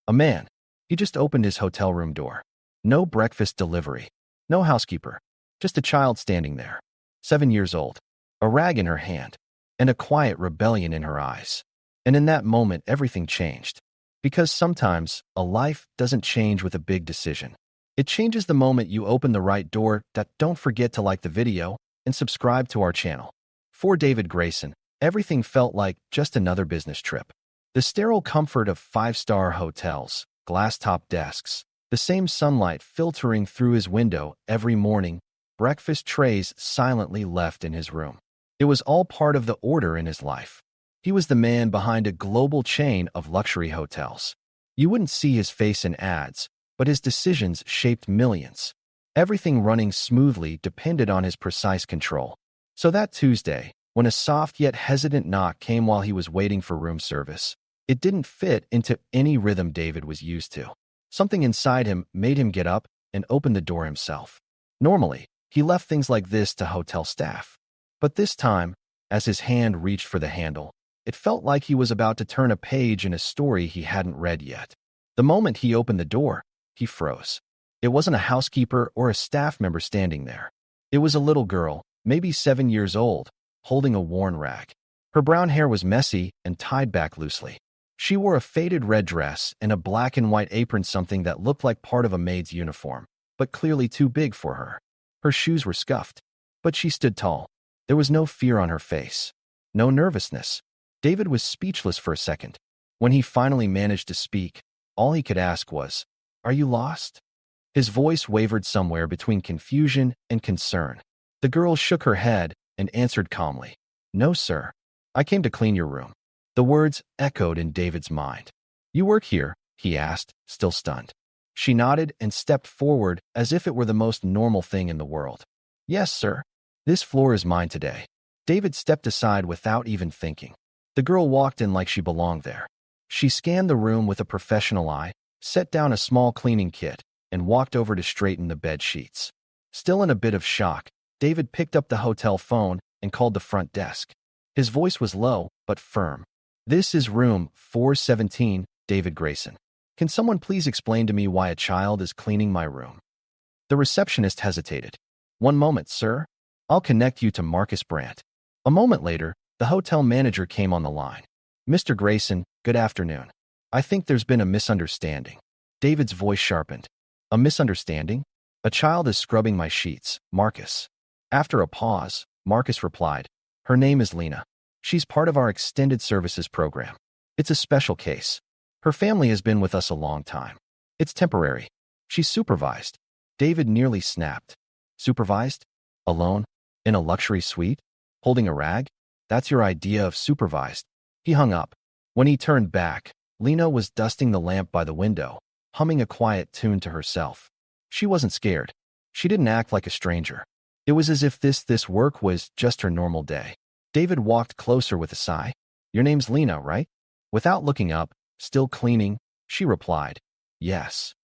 A man. He just opened his hotel room door. No breakfast delivery. No housekeeper. Just a child standing there. 7 years old. A rag in her hand. And a quiet rebellion in her eyes. And in that moment, everything changed. Because sometimes, a life doesn't change with a big decision. It changes the moment you open the right door. Don't forget to like the video and subscribe to our channel. For David Grayson, everything felt like just another business trip. The sterile comfort of five-star hotels, glass-top desks, the same sunlight filtering through his window every morning, breakfast trays silently left in his room. It was all part of the order in his life. He was the man behind a global chain of luxury hotels. You wouldn't see his face in ads, but his decisions shaped millions. Everything running smoothly depended on his precise control. So that Tuesday, when a soft yet hesitant knock came while he was waiting for room service, it didn't fit into any rhythm David was used to. Something inside him made him get up and open the door himself. Normally, he left things like this to hotel staff. But this time, as his hand reached for the handle, it felt like he was about to turn a page in a story he hadn't read yet. The moment he opened the door, he froze. It wasn't a housekeeper or a staff member standing there. It was a little girl, maybe 7 years old, holding a worn rag. Her brown hair was messy and tied back loosely. She wore a faded red dress and a black and white apron, something that looked like part of a maid's uniform, but clearly too big for her. Her shoes were scuffed, but she stood tall. There was no fear on her face, no nervousness. David was speechless for a second. When he finally managed to speak, all he could ask was, "Are you lost?" His voice wavered somewhere between confusion and concern. The girl shook her head and answered calmly, "No, sir. I came to clean your room." The words echoed in David's mind. "You work here?" he asked, still stunned. She nodded and stepped forward as if it were the most normal thing in the world. "Yes, sir. This floor is mine today." David stepped aside without even thinking. The girl walked in like she belonged there. She scanned the room with a professional eye, set down a small cleaning kit, and walked over to straighten the bed sheets. Still in a bit of shock, David picked up the hotel phone and called the front desk. His voice was low, but firm. "This is room 417, David Grayson. Can someone please explain to me why a child is cleaning my room?" The receptionist hesitated. "One moment, sir. I'll connect you to Marcus Brandt." A moment later, the hotel manager came on the line. "Mr. Grayson, good afternoon. I think there's been a misunderstanding." David's voice sharpened. "A misunderstanding? A child is scrubbing my sheets, Marcus." After a pause, Marcus replied, "Her name is Lena. She's part of our extended services program. It's a special case. Her family has been with us a long time. It's temporary. She's supervised." David nearly snapped. "Supervised? Alone? In a luxury suite? Holding a rag? That's your idea of supervised?" He hung up. When he turned back, Lena was dusting the lamp by the window, humming a quiet tune to herself. She wasn't scared. She didn't act like a stranger. It was as if this work was just her normal day. David walked closer with a sigh. "Your name's Lena, right?" Without looking up, still cleaning, she replied, "Yes."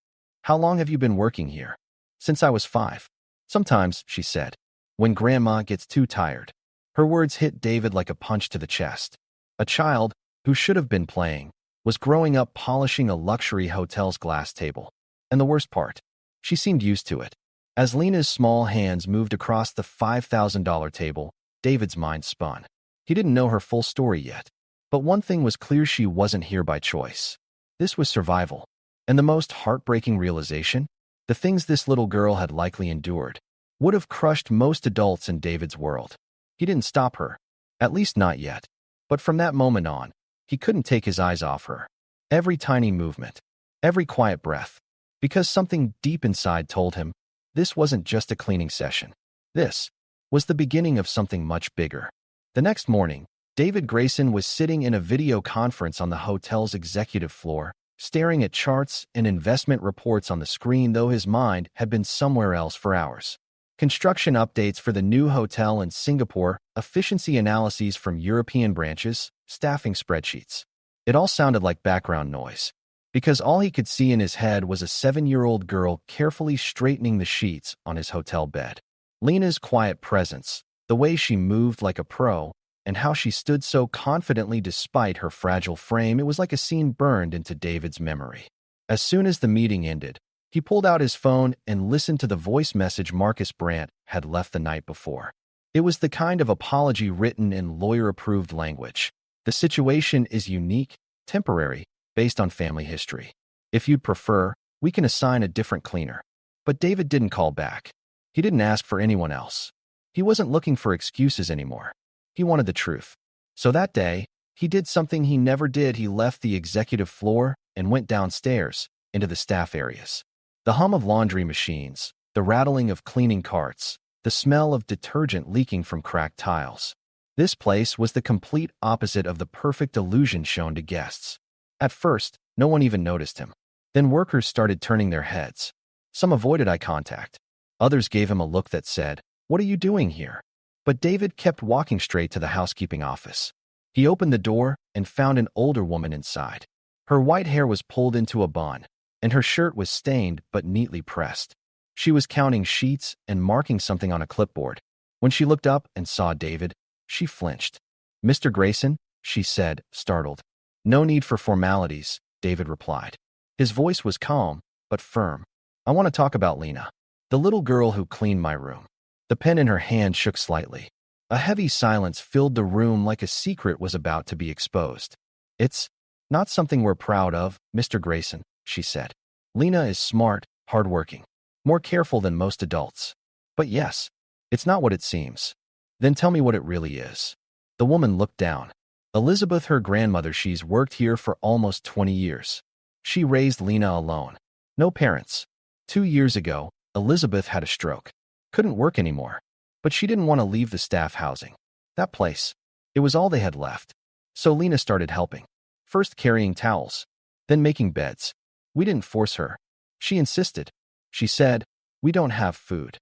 "How long have you been working here?" "Since I was 5. Sometimes," she said, "when Grandma gets too tired." Her words hit David like a punch to the chest. A child, who should have been playing, was growing up polishing a luxury hotel's glass table. And the worst part, she seemed used to it. As Lena's small hands moved across the $5,000 table, David's mind spun. He didn't know her full story yet. But one thing was clear: she wasn't here by choice. This was survival. And the most heartbreaking realization, the things this little girl had likely endured, would have crushed most adults in David's world. He didn't stop her. At least not yet. But from that moment on, he couldn't take his eyes off her. Every tiny movement, every quiet breath. Because something deep inside told him, this wasn't just a cleaning session. This was the beginning of something much bigger. The next morning, David Grayson was sitting in a video conference on the hotel's executive floor, staring at charts and investment reports on the screen, though his mind had been somewhere else for hours. Construction updates for the new hotel in Singapore, efficiency analyses from European branches, staffing spreadsheets. It all sounded like background noise, because all he could see in his head was a 7-year-old girl carefully straightening the sheets on his hotel bed. Lena's quiet presence, the way she moved like a pro, and how she stood so confidently despite her fragile frame, it was like a scene burned into David's memory. As soon as the meeting ended, he pulled out his phone and listened to the voice message Marcus Brandt had left the night before. It was the kind of apology written in lawyer-approved language. The situation is unique, temporary, based on family history. If you'd prefer, we can assign a different cleaner. But David didn't call back. He didn't ask for anyone else. He wasn't looking for excuses anymore. He wanted the truth. So that day, he did something he never did. He left the executive floor and went downstairs into the staff areas. The hum of laundry machines, the rattling of cleaning carts, the smell of detergent leaking from cracked tiles. This place was the complete opposite of the perfect illusion shown to guests. At first, no one even noticed him. Then workers started turning their heads. Some avoided eye contact. Others gave him a look that said, "What are you doing here?" But David kept walking straight to the housekeeping office. He opened the door and found an older woman inside. Her white hair was pulled into a bun, and her shirt was stained but neatly pressed. She was counting sheets and marking something on a clipboard. When she looked up and saw David, she flinched. "Mr. Grayson?" she said, startled. "No need for formalities," David replied. His voice was calm, but firm. "I want to talk about Lena, the little girl who cleaned my room." The pen in her hand shook slightly. A heavy silence filled the room like a secret was about to be exposed. "It's not something we're proud of, Mr. Grayson," she said. "Lena is smart, hardworking, more careful than most adults. But yes, it's not what it seems." "Then tell me what it really is." The woman looked down. "Elizabeth, her grandmother, she's worked here for almost 20 years. She raised Lena alone. No parents. 2 years ago, Elizabeth had a stroke. Couldn't work anymore. But she didn't want to leave the staff housing. That place. It was all they had left. So Lena started helping. First carrying towels. Then making beds. We didn't force her. She insisted. She said, 'We don't have food.'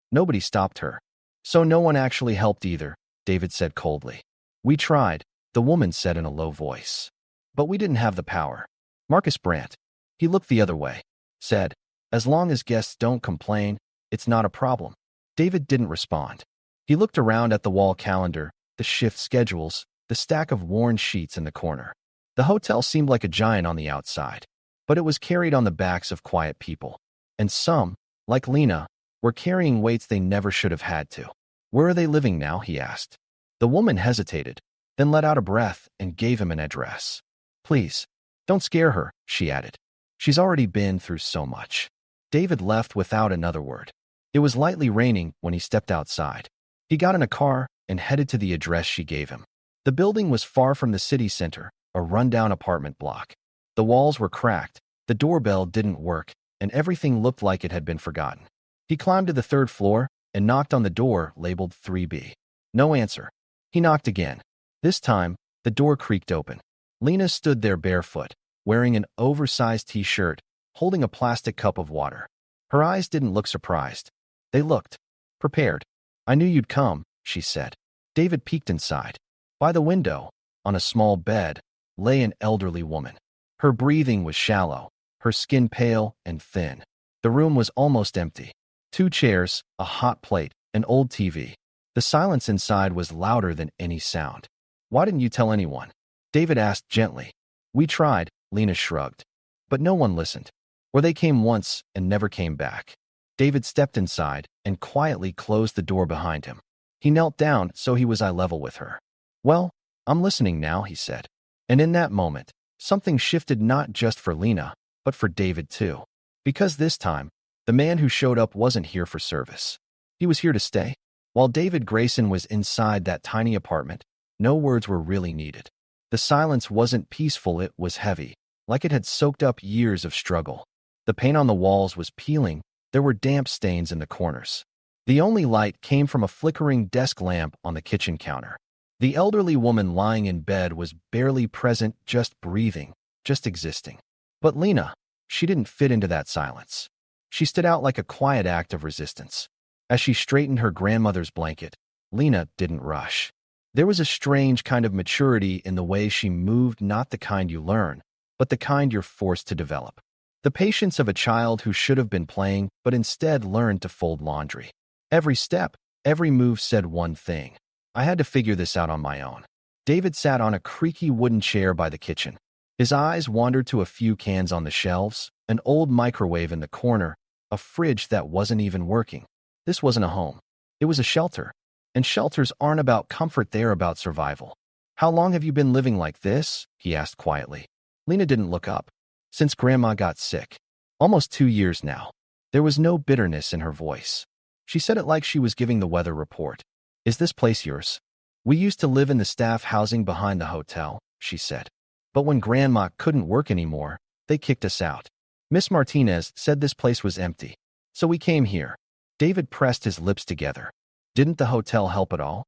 Nobody stopped her. So no one actually helped either," David said coldly. "We tried," the woman said in a low voice. "But we didn't have the power." Marcus Brandt, he looked the other way, said, "As long as guests don't complain, it's not a problem." David didn't respond. He looked around at the wall calendar, the shift schedules, the stack of worn sheets in the corner. The hotel seemed like a giant on the outside, but it was carried on the backs of quiet people. And some, like Lena, were carrying weights they never should have had to. "Where are they living now?" he asked. The woman hesitated, then let out a breath and gave him an address. "Please, don't scare her," she added. "She's already been through so much." David left without another word. It was lightly raining when he stepped outside. He got in a car and headed to the address she gave him. The building was far from the city center, a rundown apartment block. The walls were cracked, the doorbell didn't work, and everything looked like it had been forgotten. He climbed to the 3rd floor and knocked on the door labeled 3B. No answer. He knocked again. This time, the door creaked open. Lena stood there barefoot, wearing an oversized t-shirt, holding a plastic cup of water. Her eyes didn't look surprised. They looked prepared. "I knew you'd come," she said. David peeked inside. By the window, on a small bed, lay an elderly woman. Her breathing was shallow, her skin pale and thin. The room was almost empty. 2 chairs, a hot plate, an old TV. The silence inside was louder than any sound. "Why didn't you tell anyone?" David asked gently. "We tried," Lena shrugged. "But no one listened. Or they came once and never came back." David stepped inside and quietly closed the door behind him. He knelt down so he was eye level with her. "Well, I'm listening now," he said. And in that moment, something shifted not just for Lena, but for David too. Because this time, the man who showed up wasn't here for service. He was here to stay. While David Grayson was inside that tiny apartment, no words were really needed. The silence wasn't peaceful, it was heavy, like it had soaked up years of struggle. The paint on the walls was peeling, there were damp stains in the corners. The only light came from a flickering desk lamp on the kitchen counter. The elderly woman lying in bed was barely present, just breathing, just existing. But Lena, she didn't fit into that silence. She stood out like a quiet act of resistance. As she straightened her grandmother's blanket, Lena didn't rush. There was a strange kind of maturity in the way she moved, not the kind you learn, but the kind you're forced to develop. The patience of a child who should have been playing, but instead learned to fold laundry. Every step, every move said one thing: "I had to figure this out on my own." David sat on a creaky wooden chair by the kitchen. His eyes wandered to a few cans on the shelves, an old microwave in the corner, a fridge that wasn't even working. This wasn't a home. It was a shelter. And shelters aren't about comfort, they're about survival. How long have you been living like this? He asked quietly. Lena didn't look up. Since Grandma got sick. Almost 2 years now. There was no bitterness in her voice. She said it like she was giving the weather report. Is this place yours? We used to live in the staff housing behind the hotel, she said. But when Grandma couldn't work anymore, they kicked us out. Miss Martinez said this place was empty. So we came here. David pressed his lips together. Didn't the hotel help at all?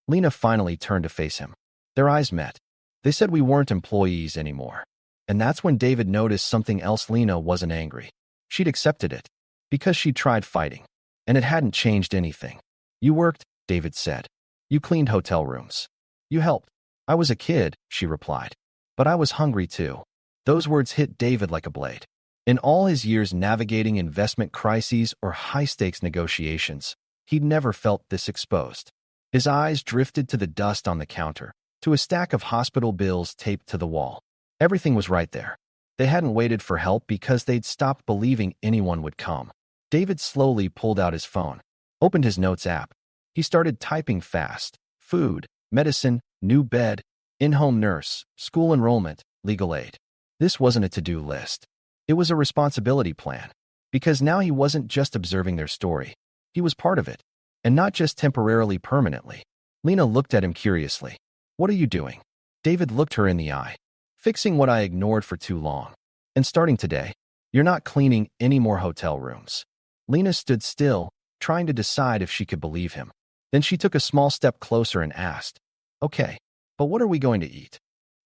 Lena finally turned to face him. Their eyes met. They said we weren't employees anymore. And that's when David noticed something else. Lena wasn't angry. She'd accepted it. Because she'd tried fighting. And it hadn't changed anything. You worked, David said. You cleaned hotel rooms. You helped. I was a kid, she replied. But I was hungry too. Those words hit David like a blade. In all his years navigating investment crises or high-stakes negotiations, he'd never felt this exposed. His eyes drifted to the dust on the counter, to a stack of hospital bills taped to the wall. Everything was right there. They hadn't waited for help because they'd stopped believing anyone would come. David slowly pulled out his phone, opened his notes app. He started typing fast. Food, medicine, new bed, in-home nurse, school enrollment, legal aid. This wasn't a to-do list. It was a responsibility plan. Because now he wasn't just observing their story. He was part of it. And not just temporarily, permanently. Lena looked at him curiously. What are you doing? David looked her in the eye. Fixing what I ignored for too long. And starting today, you're not cleaning any more hotel rooms. Lena stood still, trying to decide if she could believe him. Then she took a small step closer and asked, Okay, but what are we going to eat?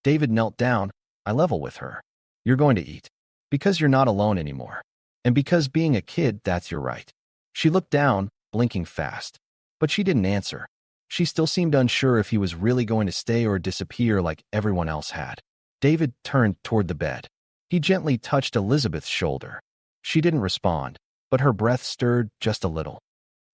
David knelt down. I level with her. You're going to eat. Because you're not alone anymore. And because being a kid, that's your right. She looked down, blinking fast. But she didn't answer. She still seemed unsure if he was really going to stay or disappear like everyone else had. David turned toward the bed. He gently touched Elizabeth's shoulder. She didn't respond, but her breath stirred just a little.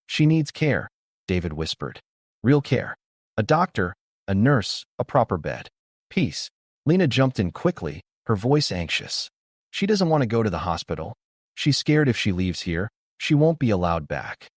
She needs care, David whispered. Real care. A doctor, a nurse, a proper bed. Peace. Lena jumped in quickly, her voice anxious. She doesn't want to go to the hospital. She's scared if she leaves here, she won't be allowed back.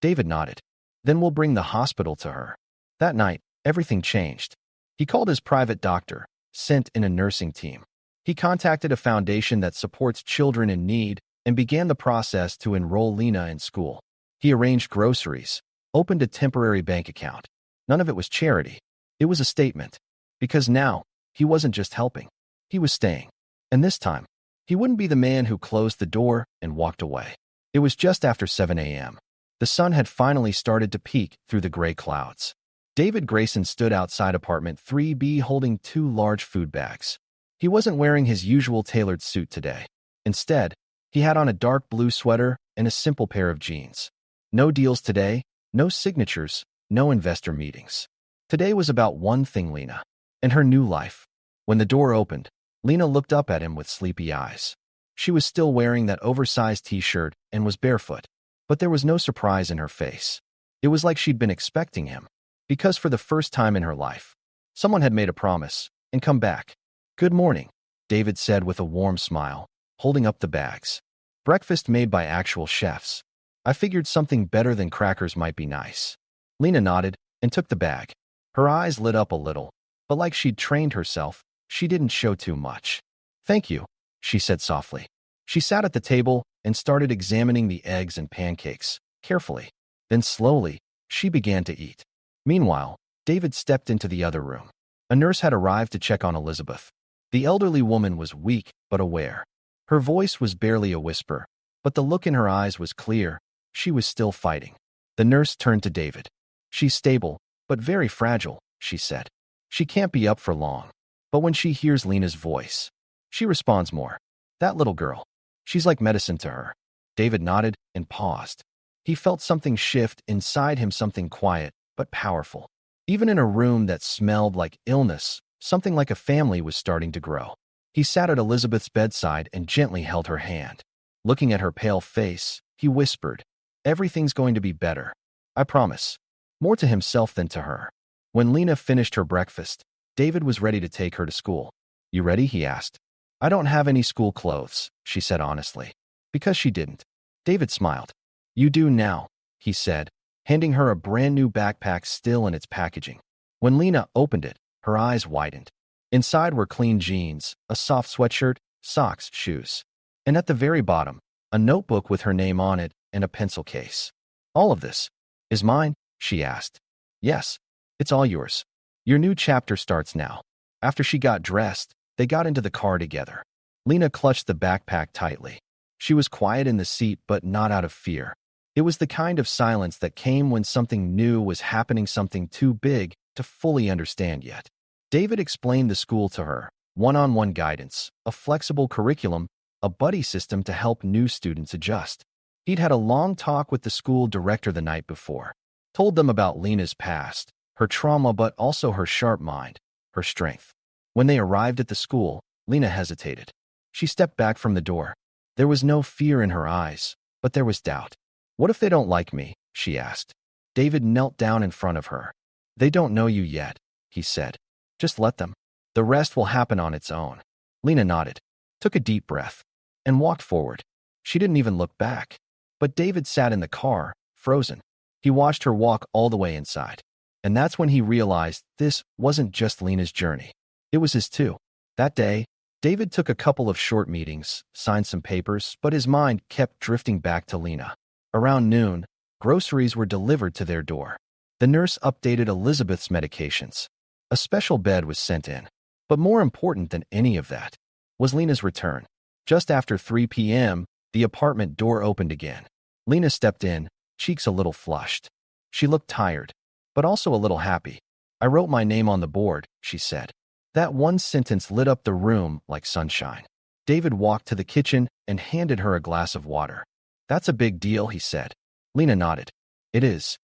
David nodded. Then we'll bring the hospital to her. That night, everything changed. He called his private doctor, sent in a nursing team. He contacted a foundation that supports children in need and began the process to enroll Lena in school. He arranged groceries, opened a temporary bank account. None of it was charity. It was a statement. Because now, he wasn't just helping. He was staying. And this time, he wouldn't be the man who closed the door and walked away. It was just after 7 a.m. The sun had finally started to peek through the gray clouds. David Grayson stood outside apartment 3B holding 2 large food bags. He wasn't wearing his usual tailored suit today. Instead, he had on a dark blue sweater and a simple pair of jeans. No deals today, no signatures, no investor meetings. Today was about one thing, Lena, and her new life. When the door opened, Lena looked up at him with sleepy eyes. She was still wearing that oversized t-shirt and was barefoot, but there was no surprise in her face. It was like she'd been expecting him, because for the first time in her life, someone had made a promise and come back. Good morning, David said with a warm smile, holding up the bags. Breakfast made by actual chefs. I figured something better than crackers might be nice. Lena nodded and took the bag. Her eyes lit up a little, but like she'd trained herself, she didn't show too much. Thank you, she said softly. She sat at the table and started examining the eggs and pancakes, carefully. Then slowly, she began to eat. Meanwhile, David stepped into the other room. A nurse had arrived to check on Elizabeth. The elderly woman was weak but aware. Her voice was barely a whisper, but the look in her eyes was clear. She was still fighting. The nurse turned to David. She's stable, but very fragile, she said. She can't be up for long. But when she hears Lena's voice, she responds more. That little girl. She's like medicine to her. David nodded and paused. He felt something shift inside him, something quiet but powerful. Even in a room that smelled like illness, something like a family was starting to grow. He sat at Elizabeth's bedside and gently held her hand. Looking at her pale face, he whispered, Everything's going to be better. I promise. More to himself than to her. When Lena finished her breakfast, David was ready to take her to school. You ready? He asked. I don't have any school clothes, she said honestly. Because she didn't. David smiled. You do now, he said, handing her a brand new backpack still in its packaging. When Lena opened it, her eyes widened. Inside were clean jeans, a soft sweatshirt, socks, shoes. And at the very bottom, a notebook with her name on it and a pencil case. All of this is mine, she asked. Yes, it's all yours. Your new chapter starts now. After she got dressed, they got into the car together. Lena clutched the backpack tightly. She was quiet in the seat, but not out of fear. It was the kind of silence that came when something new was happening, something too big to fully understand yet. David explained the school to her, one-on-one guidance, a flexible curriculum, a buddy system to help new students adjust. He'd had a long talk with the school director the night before, told them about Lena's past, her trauma, but also her sharp mind, her strength. When they arrived at the school, Lena hesitated. She stepped back from the door. There was no fear in her eyes, but there was doubt. What if they don't like me? She asked. David knelt down in front of her. They don't know you yet, he said. Just let them. The rest will happen on its own. Lena nodded, took a deep breath, and walked forward. She didn't even look back. But David sat in the car, frozen. He watched her walk all the way inside. And that's when he realized this wasn't just Lena's journey. It was his too. That day, David took a couple of short meetings, signed some papers, but his mind kept drifting back to Lena. Around noon, groceries were delivered to their door. The nurse updated Elizabeth's medications. A special bed was sent in. But more important than any of that was Lena's return. Just after 3 p.m., the apartment door opened again. Lena stepped in, cheeks a little flushed. She looked tired, but also a little happy. I wrote my name on the board, she said. That one sentence lit up the room like sunshine. David walked to the kitchen and handed her a glass of water. That's a big deal, he said. Lena nodded. It is.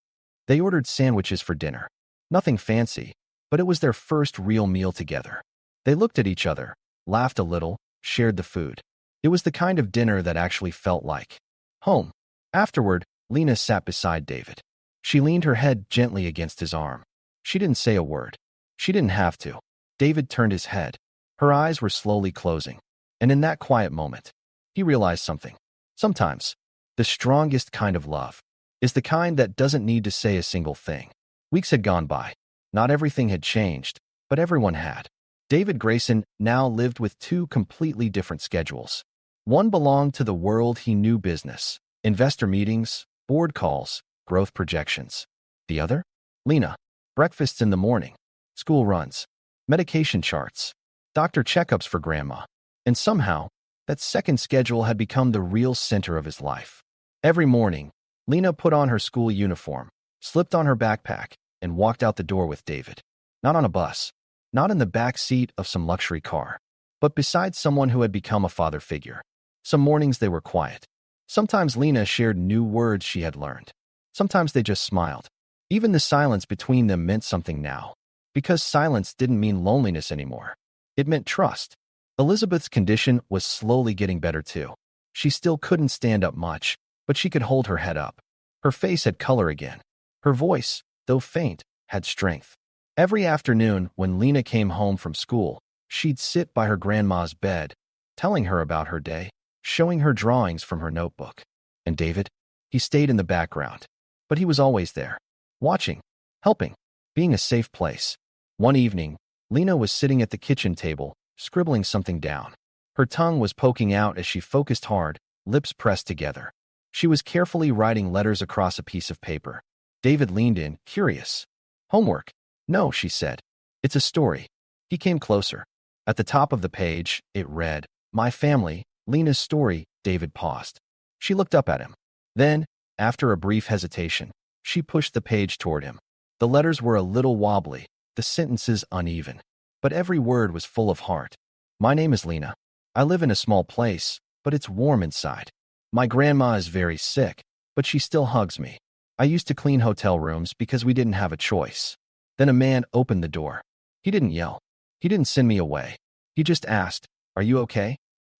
They ordered sandwiches for dinner. Nothing fancy, but it was their first real meal together. They looked at each other, laughed a little, shared the food. It was the kind of dinner that actually felt like home. Afterward, Lena sat beside David. She leaned her head gently against his arm. She didn't say a word. She didn't have to. David turned his head. Her eyes were slowly closing. And in that quiet moment, he realized something. Sometimes, the strongest kind of love is the kind that doesn't need to say a single thing. Weeks had gone by. Not everything had changed, but everyone had. David Grayson now lived with two completely different schedules. One belonged to the world he knew: business, investor meetings, board calls, growth projections. The other? Lena. Breakfasts in the morning, school runs, medication charts, doctor checkups for grandma. And somehow, that second schedule had become the real center of his life. Every morning, Lena put on her school uniform, slipped on her backpack, and walked out the door with David. Not on a bus, not in the back seat of some luxury car, but beside someone who had become a father figure. Some mornings they were quiet. Sometimes Lena shared new words she had learned. Sometimes they just smiled. Even the silence between them meant something now, because silence didn't mean loneliness anymore. It meant trust. Elizabeth's condition was slowly getting better too. She still couldn't stand up much, but she could hold her head up. Her face had color again. Her voice, though faint, had strength. Every afternoon when Lena came home from school, she'd sit by her grandma's bed, telling her about her day, showing her drawings from her notebook. And David? He stayed in the background, but he was always there, watching, helping, being a safe place. One evening, Lena was sitting at the kitchen table, scribbling something down. Her tongue was poking out as she focused hard, lips pressed together. She was carefully writing letters across a piece of paper. David leaned in, curious. Homework? No, she said. It's a story. He came closer. At the top of the page, it read, My family, Lena's story. David paused. She looked up at him. Then, after a brief hesitation, she pushed the page toward him. The letters were a little wobbly, the sentences uneven, but every word was full of heart. My name is Lena. I live in a small place, but it's warm inside. My grandma is very sick, but she still hugs me. I used to clean hotel rooms because we didn't have a choice. Then a man opened the door. He didn't yell. He didn't send me away. He just asked, Are you okay?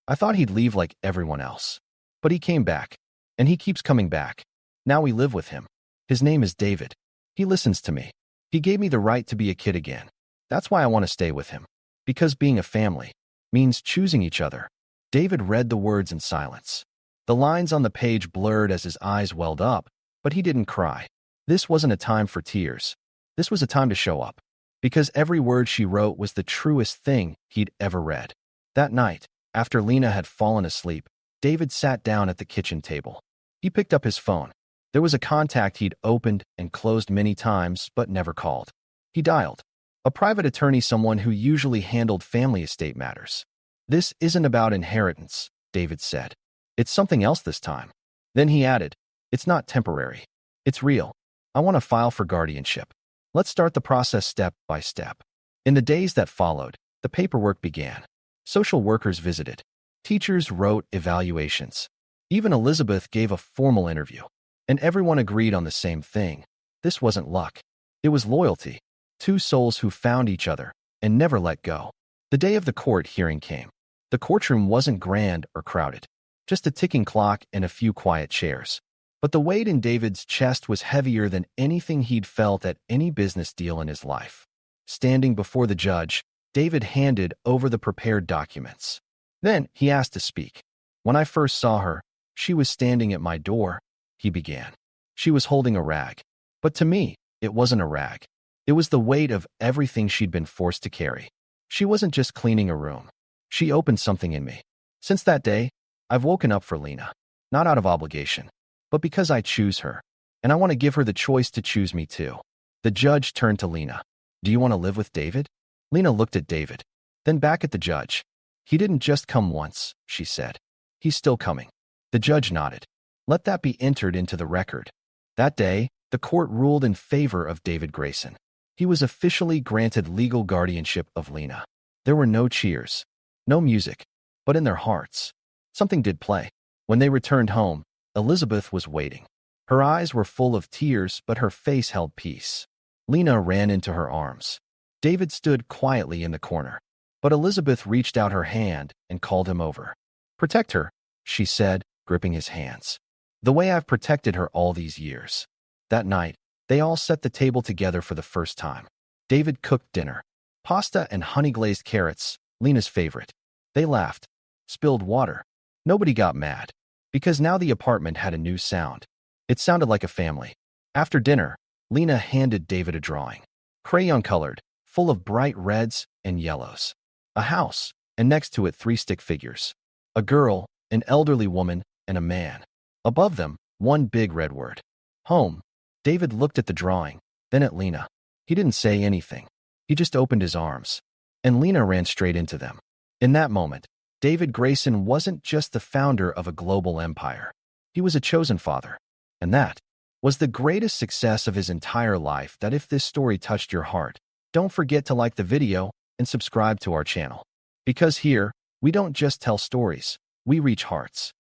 I thought he'd leave like everyone else. But he came back. And he keeps coming back. Now we live with him. His name is David. He listens to me. He gave me the right to be a kid again. That's why I want to stay with him. Because being a family means choosing each other. David read the words in silence. The lines on the page blurred as his eyes welled up, but he didn't cry. This wasn't a time for tears. This was a time to show up. Because every word she wrote was the truest thing he'd ever read. That night, after Lena had fallen asleep, David sat down at the kitchen table. He picked up his phone. There was a contact he'd opened and closed many times but never called. He dialed. A private attorney, someone who usually handled family estate matters. "This isn't about inheritance," David said. "It's something else this time." Then he added, "It's not temporary. It's real. I want to file for guardianship. Let's start the process step by step." In the days that followed, the paperwork began. Social workers visited. Teachers wrote evaluations. Even Elizabeth gave a formal interview. And everyone agreed on the same thing. This wasn't luck. It was loyalty. Two souls who found each other and never let go. The day of the court hearing came. The courtroom wasn't grand or crowded. Just a ticking clock and a few quiet chairs. But the weight in David's chest was heavier than anything he'd felt at any business deal in his life. Standing before the judge, David handed over the prepared documents. Then he asked to speak. "When I first saw her, she was standing at my door," he began. "She was holding a rag. But to me, it wasn't a rag. It was the weight of everything she'd been forced to carry. She wasn't just cleaning a room. She opened something in me. Since that day, I've woken up for Lena. Not out of obligation, but because I choose her. And I want to give her the choice to choose me too." The judge turned to Lena. "Do you want to live with David?" Lena looked at David, then back at the judge. "He didn't just come once," she said. "He's still coming." The judge nodded. "Let that be entered into the record." That day, the court ruled in favor of David Grayson. He was officially granted legal guardianship of Lena. There were no cheers, no music, but in their hearts, something did play. When they returned home, Elizabeth was waiting. Her eyes were full of tears, but her face held peace. Lena ran into her arms. David stood quietly in the corner, but Elizabeth reached out her hand and called him over. "Protect her," she said, gripping his hands. "The way I've protected her all these years." That night, they all set the table together for the first time. David cooked dinner. Pasta and honey-glazed carrots, Lena's favorite. They laughed, spilled water. Nobody got mad, because now the apartment had a new sound. It sounded like a family. After dinner, Lena handed David a drawing. Crayon-colored, full of bright reds and yellows. A house, and next to it 3 stick figures. A girl, an elderly woman, and a man. Above them, one big red word. Home. David looked at the drawing, then at Lena. He didn't say anything. He just opened his arms. And Lena ran straight into them. In that moment, David Grayson wasn't just the founder of a global empire. He was a chosen father. And that was the greatest success of his entire life. That if this story touched your heart, don't forget to like the video and subscribe to our channel. Because here, we don't just tell stories, we reach hearts.